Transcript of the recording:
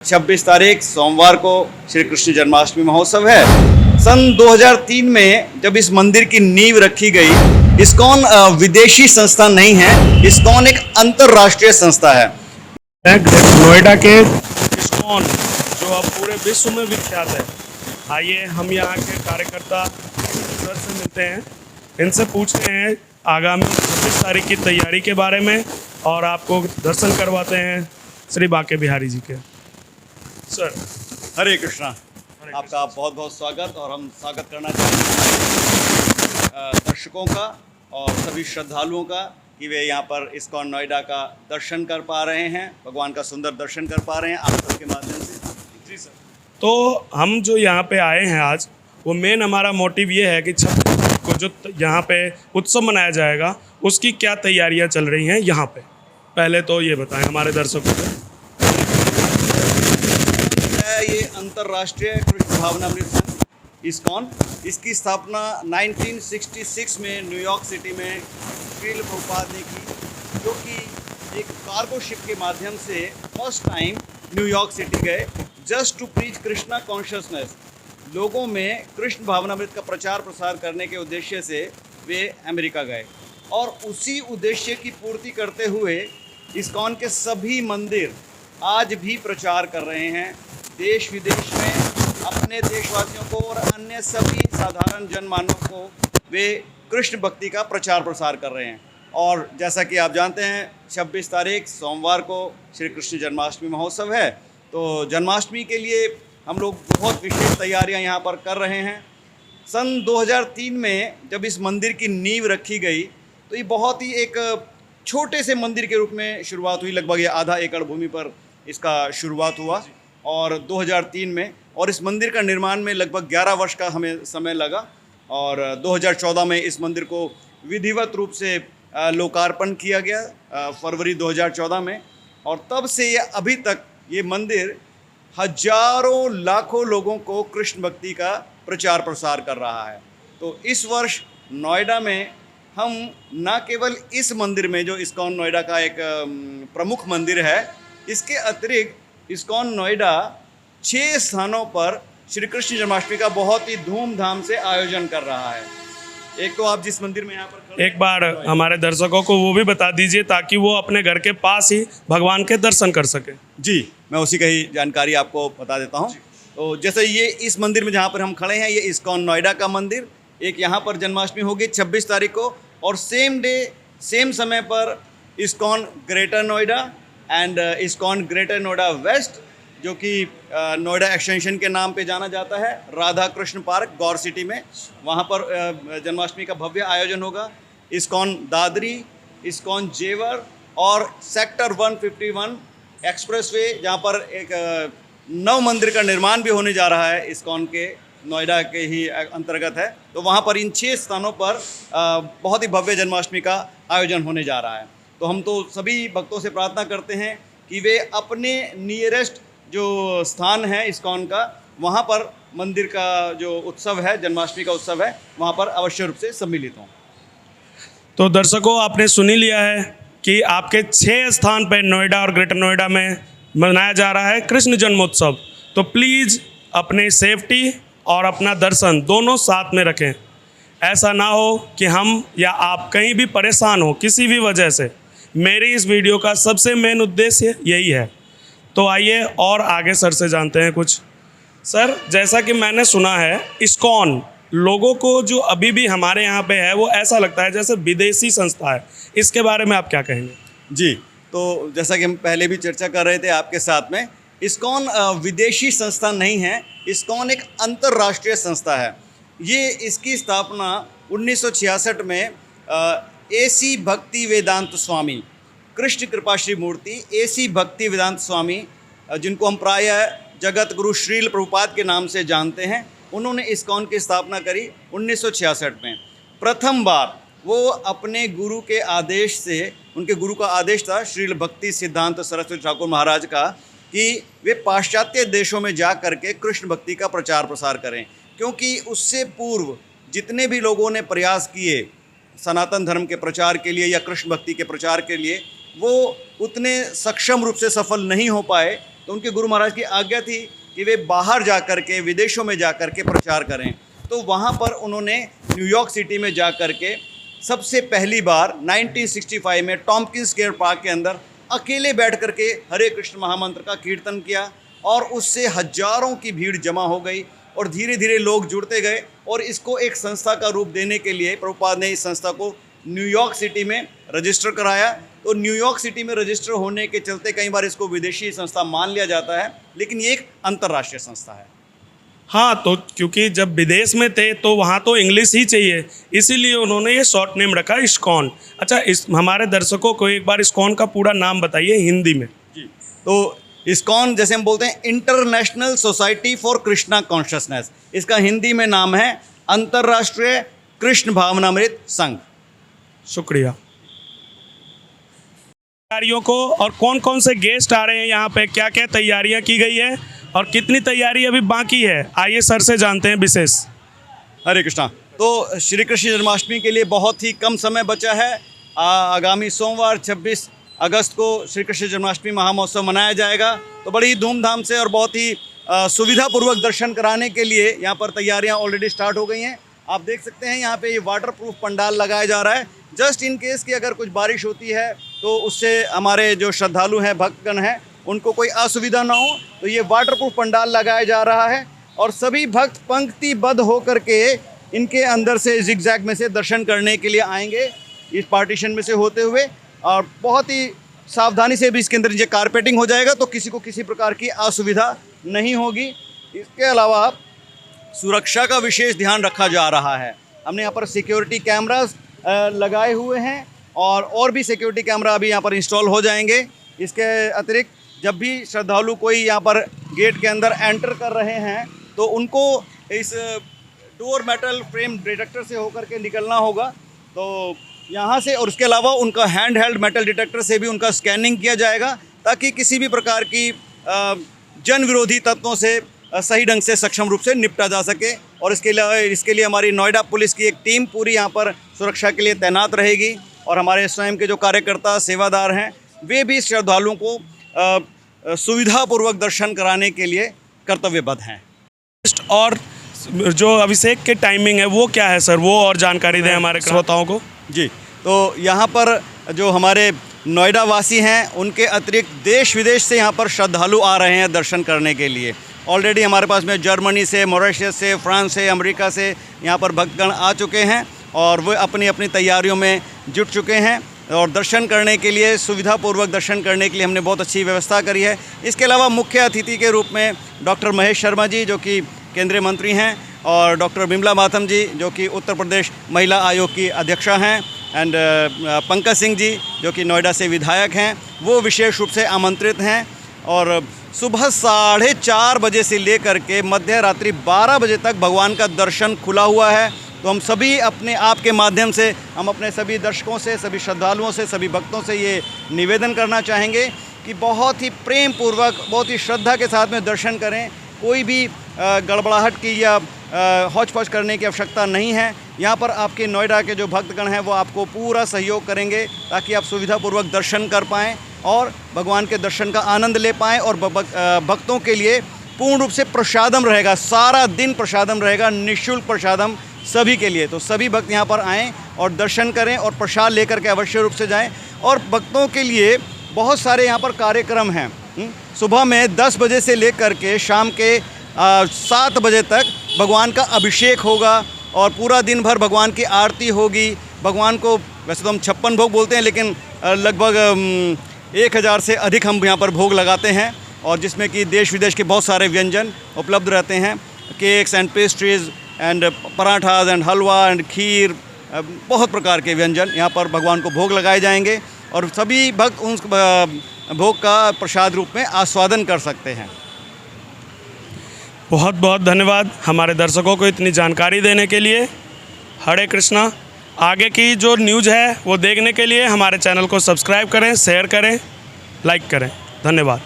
26 तारीख सोमवार को श्री कृष्ण जन्माष्टमी महोत्सव है। सन 2003 में जब इस मंदिर की नींव रखी गई, इस्कॉन विदेशी संस्था नहीं है, इस्कॉन एक अंतर्राष्ट्रीय संस्था है। नोएडा के इस्कॉन जो अब पूरे विश्व में विख्यात है। आइए हम यहाँ के कार्यकर्ता सर से मिलते हैं, इनसे पूछते हैं आगामी 26 तारीख की तैयारी के बारे में और आपको दर्शन करवाते हैं श्री बांके बिहारी जी के। सर हरे कृष्णा। आपका बहुत बहुत स्वागत। और हम स्वागत करना चाहते हैं दर्शकों का और सभी श्रद्धालुओं का कि वे यहाँ पर इस्कॉन नोएडा का दर्शन कर पा रहे हैं, भगवान का सुंदर दर्शन कर पा रहे हैं आप सबके माध्यम से। जी सर। तो हम जो यहाँ पे आए हैं आज, वो मेन हमारा मोटिव ये है कि 26 को जो यहाँ पे उत्सव मनाया जाएगा उसकी क्या तैयारियाँ चल रही हैं यहाँ पे। पहले तो ये बताएं हमारे दर्शकों को। ये अंतर्राष्ट्रीय कृष्ण भावनामृत संघ इस्कॉन, इसकी स्थापना 1966 में न्यूयॉर्क सिटी में श्रील प्रभुपाद ने की, जो कि एक कार्गो शिप के माध्यम से फर्स्ट टाइम न्यूयॉर्क सिटी गए just to preach Krishna consciousness. लोगों में कृष्ण भावनामृत का प्रचार प्रसार करने के उद्देश्य से वे अमेरिका गए और उसी उद्देश्य की पूर्ति करते हुए इस्कॉन के सभी मंदिर आज भी प्रचार कर रहे हैं। देश विदेश में अपने देशवासियों को और अन्य सभी साधारण जनमानव को वे कृष्ण भक्ति का प्रचार प्रसार कर रहे हैं। और जैसा कि आप जानते हैं 26 तारीख सोमवार को श्री कृष्ण जन्माष्टमी महोत्सव है, तो जन्माष्टमी के लिए हम लोग बहुत विशेष तैयारियां यहाँ पर कर रहे हैं। सन 2003 में जब इस मंदिर की नींव रखी गई तो ये बहुत ही एक छोटे से मंदिर के रूप में शुरुआत हुई। लगभग ये आधा एकड़ भूमि पर इसका शुरुआत हुआ और 2003 में, और इस मंदिर का निर्माण में लगभग 11 वर्ष का हमें समय लगा और 2014 में इस मंदिर को विधिवत रूप से लोकार्पण किया गया फरवरी 2014 में। और तब से ये अभी तक ये मंदिर हजारों लाखों लोगों को कृष्ण भक्ति का प्रचार प्रसार कर रहा है। तो इस वर्ष नोएडा में हम न केवल इस मंदिर में, जो इस्कॉन नोएडा का एक प्रमुख मंदिर है, इसके अतिरिक्त इस्कॉन नोएडा 6 स्थानों पर श्री कृष्ण जन्माष्टमी का बहुत ही धूमधाम से आयोजन कर रहा है। एक तो आप जिस मंदिर में यहाँ पर एक बार हमारे दर्शकों को वो भी बता दीजिए ताकि वो अपने घर के पास ही भगवान के दर्शन कर सके। जी, मैं उसी का ही जानकारी आपको बता देता हूँ। तो जैसे ये इस मंदिर में जहाँ पर हम खड़े हैं, ये इस्कॉन नोएडा का मंदिर, एक यहाँ पर जन्माष्टमी होगी 26 तारीख को, और सेम डे सेम समय पर ISKCON Greater Noida and ISKCON Greater Noida west, जो कि नोएडा एक्सटेंशन के नाम पे जाना जाता है, राधा कृष्ण पार्क गौर सिटी में, वहाँ पर जन्माष्टमी का भव्य आयोजन होगा। इस्कॉन दादरी, इस्कॉन जेवर और सेक्टर 151 एक्सप्रेसवे, जहाँ पर एक नव मंदिर का निर्माण भी होने जा रहा है, इस्कॉन के नोएडा के ही अंतर्गत है। तो वहाँ पर इन 6 स्थानों पर बहुत ही भव्य जन्माष्टमी का आयोजन होने जा रहा है। तो हम तो सभी भक्तों से प्रार्थना करते हैं कि वे अपने नियरेस्ट जो स्थान है इस्कॉन का, वहाँ पर मंदिर का जो उत्सव है, जन्माष्टमी का उत्सव है, वहाँ पर अवश्य रूप से सम्मिलित हों। तो दर्शकों, आपने सुनी लिया है कि आपके 6 स्थान पर नोएडा और ग्रेटर नोएडा में मनाया जा रहा है कृष्ण जन्मोत्सव। तो प्लीज़ अपने सेफ्टी और अपना दर्शन दोनों साथ में रखें। ऐसा ना हो कि हम या आप कहीं भी परेशान हो किसी भी वजह से। मेरी इस वीडियो का सबसे मेन उद्देश्य यही है। तो आइए और आगे सर से जानते हैं कुछ। सर, जैसा कि मैंने सुना है, इस्कॉन लोगों को जो अभी भी हमारे यहाँ पे है वो ऐसा लगता है जैसे विदेशी संस्था है। इसके बारे में आप क्या कहेंगे? जी, तो जैसा कि हम पहले भी चर्चा कर रहे थे आपके साथ में, इस्कॉन विदेशी संस्था नहीं है, इस्कॉन एक अंतर्राष्ट्रीय संस्था है। ये इसकी स्थापना 1966 में एसी भक्ति वेदांत स्वामी, कृष्ण कृपा श्री मूर्ति एसी भक्ति वेदांत स्वामी, जिनको हम प्रायः जगत गुरु श्रील प्रभुपाद के नाम से जानते हैं, उन्होंने इस्कॉन की स्थापना करी 1966 में। प्रथम बार वो अपने गुरु के आदेश से, उनके गुरु का आदेश था श्रील भक्ति सिद्धांत सरस्वती ठाकुर महाराज का, कि वे पाश्चात्य देशों में जा कर के कृष्ण भक्ति का प्रचार प्रसार करें, क्योंकि उससे पूर्व जितने भी लोगों ने प्रयास किए सनातन धर्म के प्रचार के लिए या कृष्ण भक्ति के प्रचार के लिए, वो उतने सक्षम रूप से सफल नहीं हो पाए। तो उनके गुरु महाराज की आज्ञा थी कि वे बाहर जा कर के, विदेशों में जा कर के प्रचार करें। तो वहाँ पर उन्होंने न्यूयॉर्क सिटी में जा कर के सबसे पहली बार 1965 में टॉम्किंस स्क्वायर पार्क के अंदर अकेले बैठ कर के हरे कृष्ण महामंत्र का कीर्तन किया और उससे हजारों की भीड़ जमा हो गई और धीरे धीरे लोग जुड़ते गए और इसको एक संस्था का रूप देने के लिए प्रभुपाद ने इस संस्था को न्यूयॉर्क सिटी में रजिस्टर कराया। तो न्यूयॉर्क सिटी में रजिस्टर होने के चलते कई बार इसको विदेशी संस्था मान लिया जाता है, लेकिन ये एक अंतर्राष्ट्रीय संस्था है। हाँ, तो क्योंकि जब विदेश में थे तो वहाँ तो इंग्लिश ही चाहिए, इसीलिए उन्होंने ये शॉर्ट नेम रखा इस्कॉन। अच्छा, इस हमारे दर्शकों को एक बार इस्कॉन का पूरा नाम बताइए हिंदी में। जी, तो इस्कॉन जैसे हम बोलते हैं international society for Krishna consciousness, इसका हिंदी में नाम है अंतर्राष्ट्रीय कृष्ण भावनामृत संघ। शुक्रिया। तैयारियों को और कौन कौन से गेस्ट आ रहे हैं यहाँ पे, क्या क्या तैयारियाँ की गई है और कितनी तैयारी अभी बाकी है, आइए सर से जानते हैं विशेष। हरे कृष्णा। तो श्री कृष्ण जन्माष्टमी के लिए बहुत ही कम समय बचा है। आगामी सोमवार 26 अगस्त को श्री कृष्ण जन्माष्टमी महामहोत्सव मनाया जाएगा। तो बड़ी धूमधाम से और बहुत ही सुविधापूर्वक दर्शन कराने के लिए यहाँ पर तैयारियाँ ऑलरेडी स्टार्ट हो गई हैं। आप देख सकते हैं यहाँ पे ये वाटर प्रूफ पंडाल लगाया जा रहा है, जस्ट इन केस कि अगर कुछ बारिश होती है तो उससे हमारे जो श्रद्धालु हैं, भक्तगण हैं, उनको कोई असुविधा ना हो। तो ये वाटर प्रूफ पंडाल लगाया जा रहा है और सभी भक्त पंक्तिबद्ध होकर के इनके अंदर से जिगजैग में से दर्शन करने के लिए आएंगे, इस पार्टीशन में से होते हुए। और बहुत ही सावधानी से भी इसके अंदर ये कारपेटिंग हो जाएगा, तो किसी को किसी प्रकार की असुविधा नहीं होगी। इसके अलावा सुरक्षा का विशेष ध्यान रखा जा रहा है। हमने यहाँ पर सिक्योरिटी कैमरास लगाए हुए हैं और भी सिक्योरिटी कैमरा अभी यहाँ पर इंस्टॉल हो जाएंगे। इसके अतिरिक्त जब भी श्रद्धालु कोई यहाँ पर गेट के अंदर एंटर कर रहे हैं तो उनको इस डोर मेटल फ्रेम डिटेक्टर से होकर के निकलना होगा। तो यहाँ से और उसके अलावा उनका हैंड हेल्ड मेटल डिटेक्टर से भी उनका स्कैनिंग किया जाएगा, ताकि किसी भी प्रकार की जन विरोधी तत्वों से सही ढंग से सक्षम रूप से निपटा जा सके। और इसके लिए हमारी नोएडा पुलिस की एक टीम पूरी यहाँ पर सुरक्षा के लिए तैनात रहेगी और हमारे स्वयं के जो कार्यकर्ता सेवादार हैं वे भी श्रद्धालुओं को सुविधापूर्वक दर्शन कराने के लिए कर्तव्यबद्ध हैं। और जो अभिषेक के टाइमिंग है वो क्या है सर, वो और जानकारी दें हमारे श्रोताओं को। जी, तो यहाँ पर जो हमारे नोएडा वासी हैं उनके अतिरिक्त देश विदेश से यहाँ पर श्रद्धालु आ रहे हैं दर्शन करने के लिए। ऑलरेडी हमारे पास में जर्मनी से, मॉरिशस से, फ्रांस से, अमेरिका से यहाँ पर भक्तगण आ चुके हैं और वो अपनी अपनी तैयारियों में जुट चुके हैं और दर्शन करने के लिए, सुविधापूर्वक दर्शन करने के लिए हमने बहुत अच्छी व्यवस्था करी है। इसके अलावा मुख्य अतिथि के रूप में डॉक्टर महेश शर्मा जी जो कि केंद्रीय मंत्री हैं और डॉक्टर बिमला माथम जी जो कि उत्तर प्रदेश महिला आयोग की अध्यक्षा हैं एंड पंकज सिंह जी जो कि नोएडा से विधायक हैं, वो विशेष रूप से आमंत्रित हैं। और सुबह 4:30 बजे से लेकर के मध्य रात्रि 12 बजे तक भगवान का दर्शन खुला हुआ है। तो हम सभी अपने आप के माध्यम से हम अपने सभी दर्शकों से, सभी श्रद्धालुओं से, सभी भक्तों से ये निवेदन करना चाहेंगे कि बहुत ही प्रेम पूर्वक, बहुत ही श्रद्धा के साथ में दर्शन करें। कोई भी गड़बड़ाहट की या हौच पौच करने की आवश्यकता नहीं है। यहाँ पर आपके नोएडा के जो भक्तगण हैं वो आपको पूरा सहयोग करेंगे ताकि आप सुविधापूर्वक दर्शन कर पाएँ और भगवान के दर्शन का आनंद ले पाएँ। और भक्तों के लिए पूर्ण रूप से प्रसादम रहेगा, सारा दिन प्रसादम रहेगा, निःशुल्क प्रसादम सभी के लिए। तो सभी भक्त यहाँ पर आएँ और दर्शन करें और प्रसाद लेकर के अवश्य रूप से जाएं। और भक्तों के लिए बहुत सारे यहाँ पर कार्यक्रम हैं। सुबह में 10 बजे से लेकर के शाम के 7 बजे तक भगवान का अभिषेक होगा और पूरा दिन भर भगवान की आरती होगी। भगवान को वैसे तो हम 56 भोग बोलते हैं, लेकिन लगभग 1000 से अधिक हम यहाँ पर भोग लगाते हैं और जिसमें कि देश विदेश के बहुत सारे व्यंजन उपलब्ध रहते हैं, cakes and pastries and parathas and halwa and kheer, बहुत प्रकार के व्यंजन यहाँ पर भगवान को भोग लगाए जाएंगे और सभी भक्त उस भोग का प्रसाद रूप में आस्वादन कर सकते हैं। बहुत बहुत धन्यवाद हमारे दर्शकों को इतनी जानकारी देने के लिए। हरे कृष्णा। आगे की जो न्यूज़ है वो देखने के लिए हमारे चैनल को सब्सक्राइब करें, शेयर करें, लाइक करें। धन्यवाद।